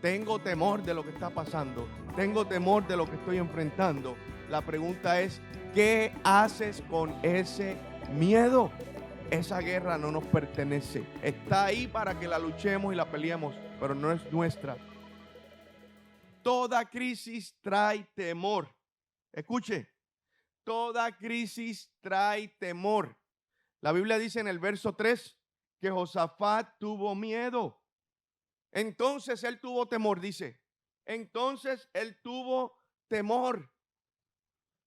Tengo temor de lo que está pasando. Tengo temor de lo que estoy enfrentando. La pregunta es, ¿qué haces con ese miedo? Esa guerra no nos pertenece. Está ahí para que la luchemos y la peleemos, pero no es nuestra. Toda crisis trae temor. Escuche, toda crisis trae temor. La Biblia dice en el verso 3 que Josafat tuvo miedo. Entonces él tuvo temor, dice. Entonces él tuvo temor.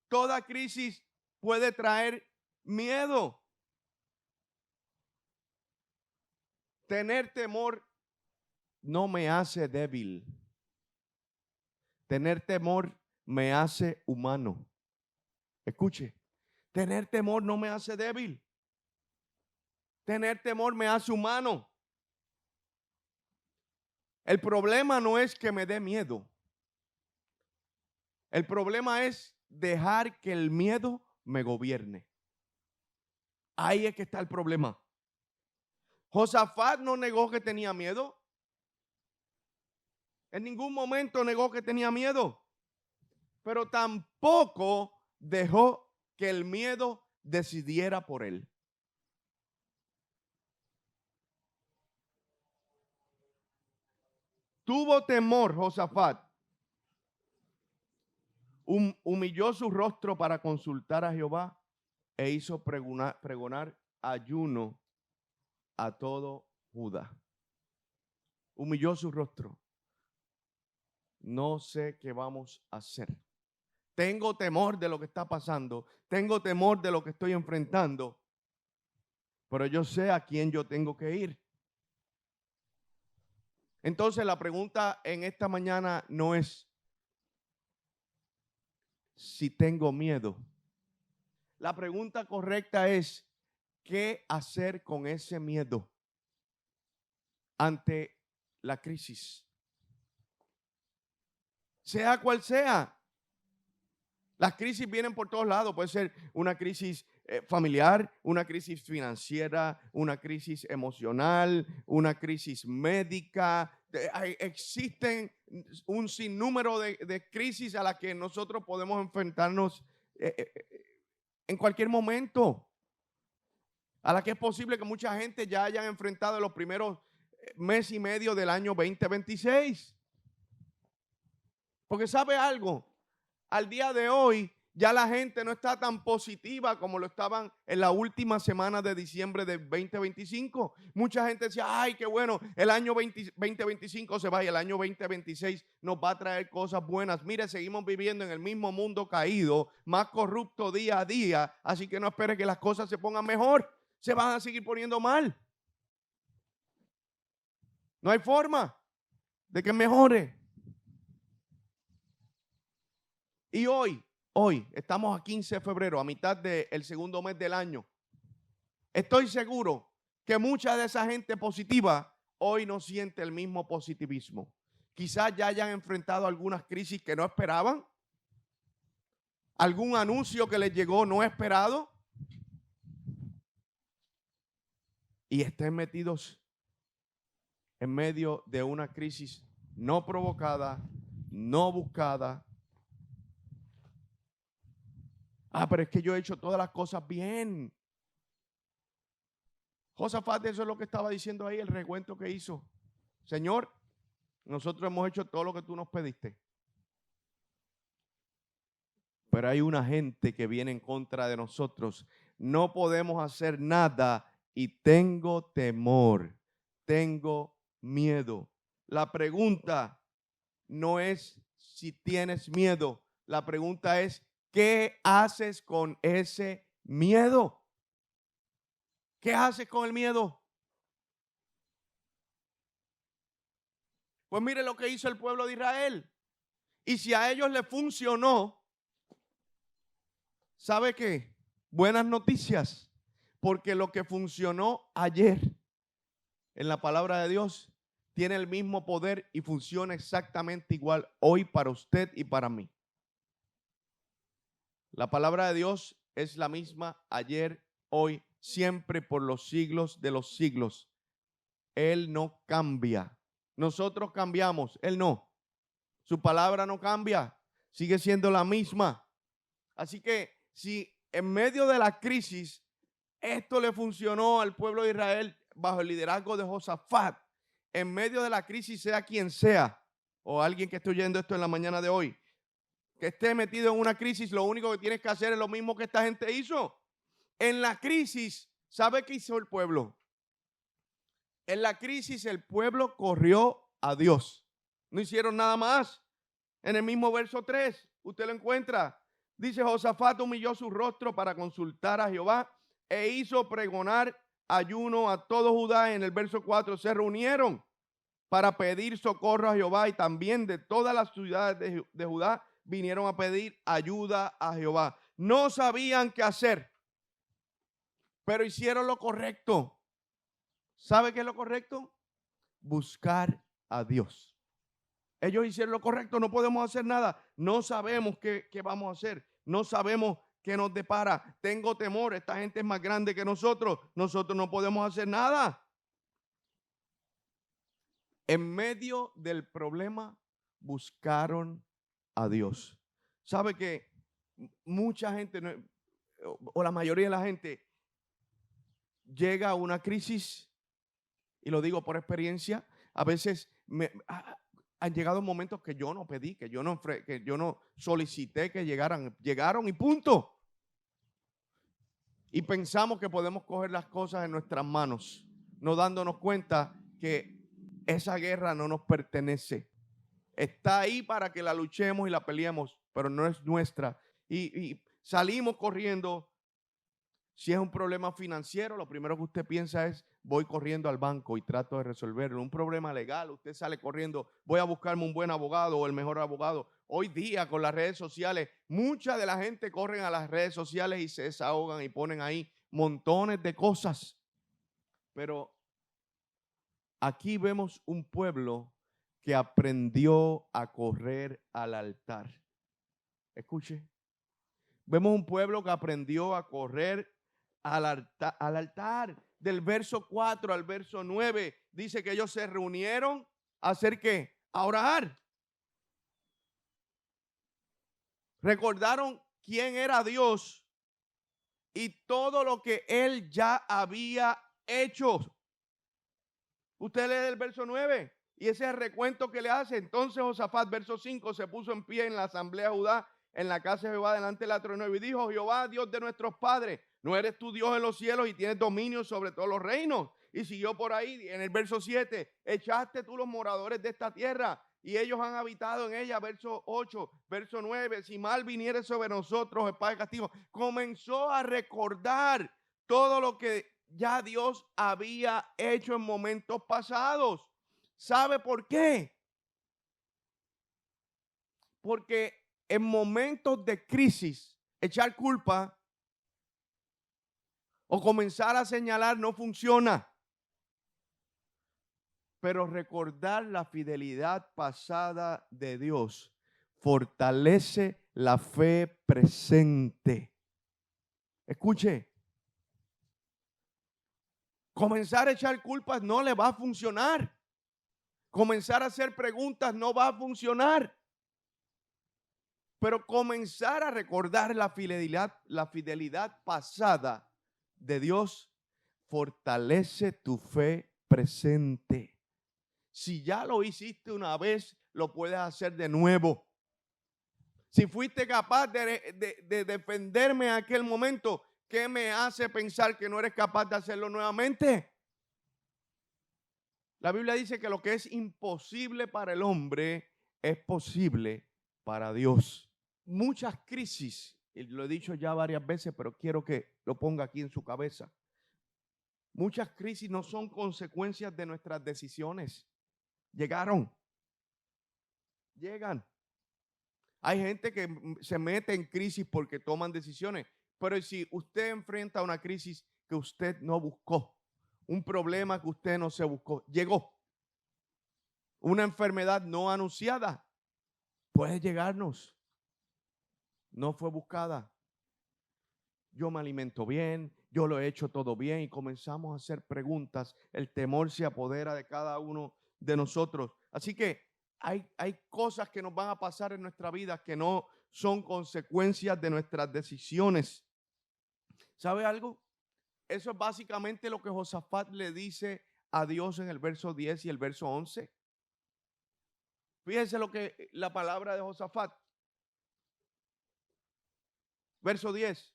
Toda crisis puede traer miedo. Tener temor no me hace débil. Tener temor me hace humano. Escuche, tener temor no me hace débil. Tener temor me hace humano. El problema no es que me dé miedo. El problema es dejar que el miedo me gobierne. Ahí es que está el problema. Josafat no negó que tenía miedo. En ningún momento negó que tenía miedo. Pero tampoco dejó que el miedo decidiera por él. Tuvo temor Josafat. Humilló su rostro para consultar a Jehová e hizo pregonar ayuno a todo Judá. Humilló su rostro. No sé qué vamos a hacer. Tengo temor de lo que está pasando. Tengo temor de lo que estoy enfrentando. Pero yo sé a quién yo tengo que ir. Entonces la pregunta en esta mañana no es si tengo miedo. La pregunta correcta es ¿qué hacer con ese miedo ante la crisis? Sea cual sea. Las crisis vienen por todos lados. Puede ser una crisis familiar, una crisis financiera, una crisis emocional, una crisis médica. Existen un sinnúmero de crisis a las que nosotros podemos enfrentarnos en cualquier momento. A la que es posible que mucha gente ya hayan enfrentado en los primeros mes y medio del año 2026. Porque ¿sabe algo? Al día de hoy ya la gente no está tan positiva como lo estaban en la última semana de diciembre de 2025. Mucha gente decía, ay, qué bueno, el año 2025 se va y el año 2026 nos va a traer cosas buenas. Mire, seguimos viviendo en el mismo mundo caído, más corrupto día a día, así que no espere que las cosas se pongan mejor, se van a seguir poniendo mal. No hay forma de que mejore. Y hoy estamos a 15 de febrero, a mitad del segundo mes del año. Estoy seguro que mucha de esa gente positiva hoy no siente el mismo positivismo. Quizás ya hayan enfrentado algunas crisis que no esperaban, algún anuncio que les llegó no esperado y estén metidos en medio de una crisis no provocada, no buscada. Pero es que yo he hecho todas las cosas bien. Josafat, eso es lo que estaba diciendo ahí, el recuento que hizo. Señor, nosotros hemos hecho todo lo que tú nos pediste. Pero hay una gente que viene en contra de nosotros. No podemos hacer nada y tengo temor, tengo miedo. La pregunta no es si tienes miedo. La pregunta es, ¿qué haces con ese miedo? ¿Qué haces con el miedo? Pues mire lo que hizo el pueblo de Israel. Y si a ellos les funcionó, ¿sabe qué? Buenas noticias. Porque lo que funcionó ayer en la palabra de Dios tiene el mismo poder y funciona exactamente igual hoy para usted y para mí. La palabra de Dios es la misma ayer, hoy, siempre por los siglos de los siglos. Él no cambia. Nosotros cambiamos, Él no. Su palabra no cambia, sigue siendo la misma. Así que si en medio de la crisis esto le funcionó al pueblo de Israel bajo el liderazgo de Josafat, en medio de la crisis, sea quien sea, o alguien que esté oyendo esto en la mañana de hoy, que esté metido en una crisis, lo único que tienes que hacer es lo mismo que esta gente hizo. En la crisis, ¿sabe qué hizo el pueblo? En la crisis el pueblo corrió a Dios. No hicieron nada más. En el mismo verso 3, usted lo encuentra. Dice: Josafat humilló su rostro para consultar a Jehová e hizo pregonar ayuno a todo Judá. En el verso 4 se reunieron para pedir socorro a Jehová, y también de todas las ciudades de Judá vinieron a pedir ayuda a Jehová. No sabían qué hacer, pero hicieron lo correcto. ¿Sabe qué es lo correcto? Buscar a Dios. Ellos hicieron lo correcto, no podemos hacer nada. No sabemos qué vamos a hacer. No sabemos qué nos depara. Tengo temor, esta gente es más grande que nosotros. Nosotros no podemos hacer nada. En medio del problema, buscaron a Dios. ¿Sabe que mucha gente, o la mayoría de la gente, llega a una crisis? Y lo digo por experiencia. A veces han llegado momentos que yo no pedí, que yo no solicité que llegaran. Llegaron y punto. Y pensamos que podemos coger las cosas en nuestras manos, no dándonos cuenta que esa guerra no nos pertenece. Está ahí para que la luchemos y la peleemos, pero no es nuestra. Y salimos corriendo. Si es un problema financiero, lo primero que usted piensa es: voy corriendo al banco y trato de resolverlo. Un problema legal, usted sale corriendo: voy a buscarme un buen abogado o el mejor abogado. Hoy día con las redes sociales, mucha de la gente corren a las redes sociales y se desahogan y ponen ahí montones de cosas. Pero aquí vemos un pueblo que aprendió a correr al altar. Escuche, vemos un pueblo que aprendió a correr al altar. Del verso 4 al verso 9 dice que ellos se reunieron a hacer ¿qué? A orar. Recordaron quién era Dios y todo lo que Él ya había hecho. Usted lee el verso 9 y ese es el recuento que le hace. Entonces Josafat, verso 5, se puso en pie en la asamblea de Judá, en la casa de Jehová, delante del atrio nuevo, y dijo: Jehová, Dios de nuestros padres, ¿no eres tú Dios en los cielos y tienes dominio sobre todos los reinos? Y siguió por ahí en el verso 7: echaste tú los moradores de esta tierra y ellos han habitado en ella. Verso 8, verso 9: si mal viniere sobre nosotros espada de castigo. Comenzó a recordar todo lo que ya Dios había hecho en momentos pasados. ¿Sabe por qué? Porque en momentos de crisis, echar culpa o comenzar a señalar no funciona. Pero recordar la fidelidad pasada de Dios fortalece la fe presente. Escuche, comenzar a echar culpas no le va a funcionar. Comenzar a hacer preguntas no va a funcionar. Pero comenzar a recordar la fidelidad pasada de Dios fortalece tu fe presente. Si ya lo hiciste una vez, lo puedes hacer de nuevo. Si fuiste capaz de defenderme en aquel momento, ¿qué me hace pensar que no eres capaz de hacerlo nuevamente? La Biblia dice que lo que es imposible para el hombre es posible para Dios. Muchas crisis, y lo he dicho ya varias veces, pero quiero que lo ponga aquí en su cabeza. Muchas crisis no son consecuencias de nuestras decisiones. Llegaron. Llegan. Hay gente que se mete en crisis porque toman decisiones. Pero si usted enfrenta una crisis que usted no buscó, un problema que usted no se buscó, llegó. Una enfermedad no anunciada puede llegarnos. No fue buscada. Yo me alimento bien, yo lo he hecho todo bien, y comenzamos a hacer preguntas. El temor se apodera de cada uno de nosotros. Así que hay cosas que nos van a pasar en nuestra vida que no son consecuencias de nuestras decisiones. ¿Sabe algo? Eso es básicamente lo que Josafat le dice a Dios en el verso 10 y el verso 11. Fíjense lo que la palabra de Josafat. Verso 10.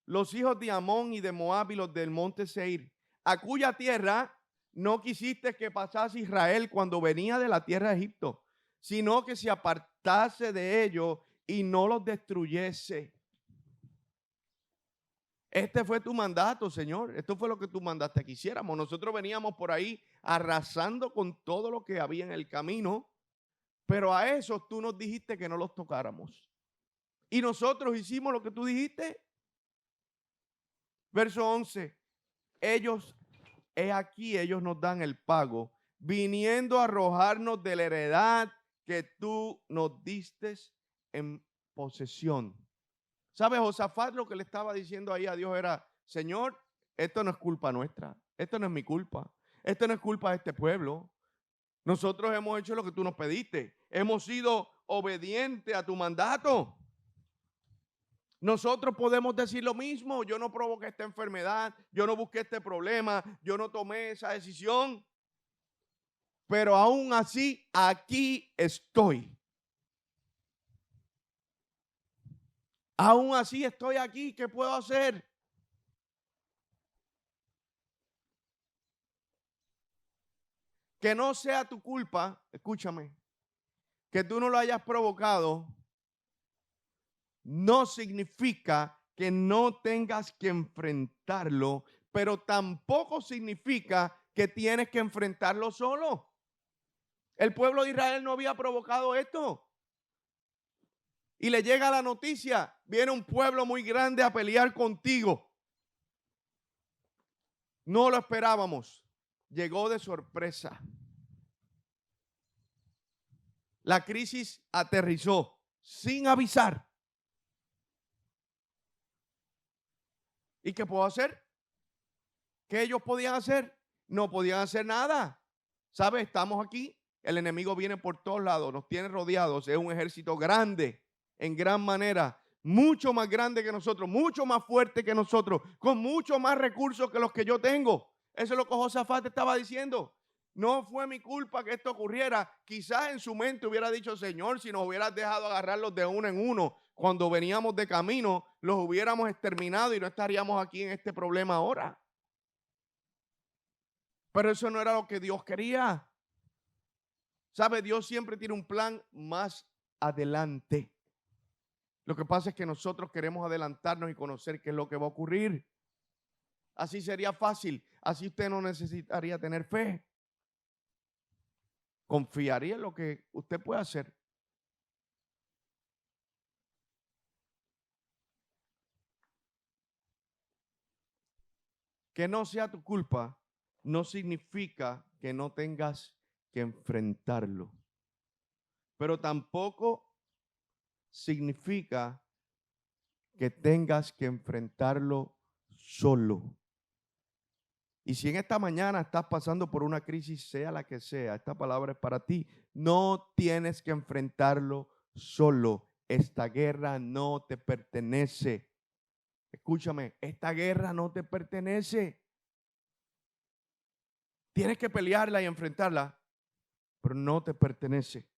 Los hijos de Amón y de Moab y los del monte Seir, a cuya tierra no quisiste que pasase Israel cuando venía de la tierra de Egipto, sino que se apartase de ellos y no los destruyese. Este fue tu mandato, Señor. Esto fue lo que tú mandaste que hiciéramos. Nosotros veníamos por ahí arrasando con todo lo que había en el camino, pero a esos tú nos dijiste que no los tocáramos. Y nosotros hicimos lo que tú dijiste. Verso 11. Ellos nos dan el pago, viniendo a arrojarnos de la heredad que tú nos diste en posesión. ¿Sabe? Josafat lo que le estaba diciendo ahí a Dios era, Señor, esto no es culpa nuestra, esto no es mi culpa, esto no es culpa de este pueblo. Nosotros hemos hecho lo que tú nos pediste, hemos sido obedientes a tu mandato. Nosotros podemos decir lo mismo, yo no provoqué esta enfermedad, yo no busqué este problema, yo no tomé esa decisión, pero aún así aquí estoy. Aún así estoy aquí, ¿qué puedo hacer? Que no sea tu culpa, escúchame, que tú no lo hayas provocado, no significa que no tengas que enfrentarlo, pero tampoco significa que tienes que enfrentarlo solo. El pueblo de Israel no había provocado esto. Y le llega la noticia, viene un pueblo muy grande a pelear contigo. No lo esperábamos. Llegó de sorpresa. La crisis aterrizó sin avisar. ¿Y qué puedo hacer? ¿Qué ellos podían hacer? No podían hacer nada. ¿Sabe? Estamos aquí. El enemigo viene por todos lados. Nos tiene rodeados. Es un ejército grande, en gran manera. Mucho más grande que nosotros. Mucho más fuerte que nosotros. Con mucho más recursos que los que yo tengo. Eso es lo que Josafat estaba diciendo. No fue mi culpa que esto ocurriera. Quizás en su mente hubiera dicho, Señor, si nos hubieras dejado agarrarlos de uno en uno, cuando veníamos de camino, los hubiéramos exterminado y no estaríamos aquí en este problema ahora. Pero eso no era lo que Dios quería. ¿Sabe? Dios siempre tiene un plan más adelante. Lo que pasa es que nosotros queremos adelantarnos y conocer qué es lo que va a ocurrir. Así sería fácil. Así usted no necesitaría tener fe. Confiaría en lo que usted puede hacer. Que no sea tu culpa no significa que no tengas que enfrentarlo. Pero tampoco significa que tengas que enfrentarlo solo. Y si en esta mañana estás pasando por una crisis, sea la que sea, esta palabra es para ti. No tienes que enfrentarlo solo. Esta guerra no te pertenece. Escúchame, esta guerra no te pertenece. Tienes que pelearla y enfrentarla, pero no te pertenece.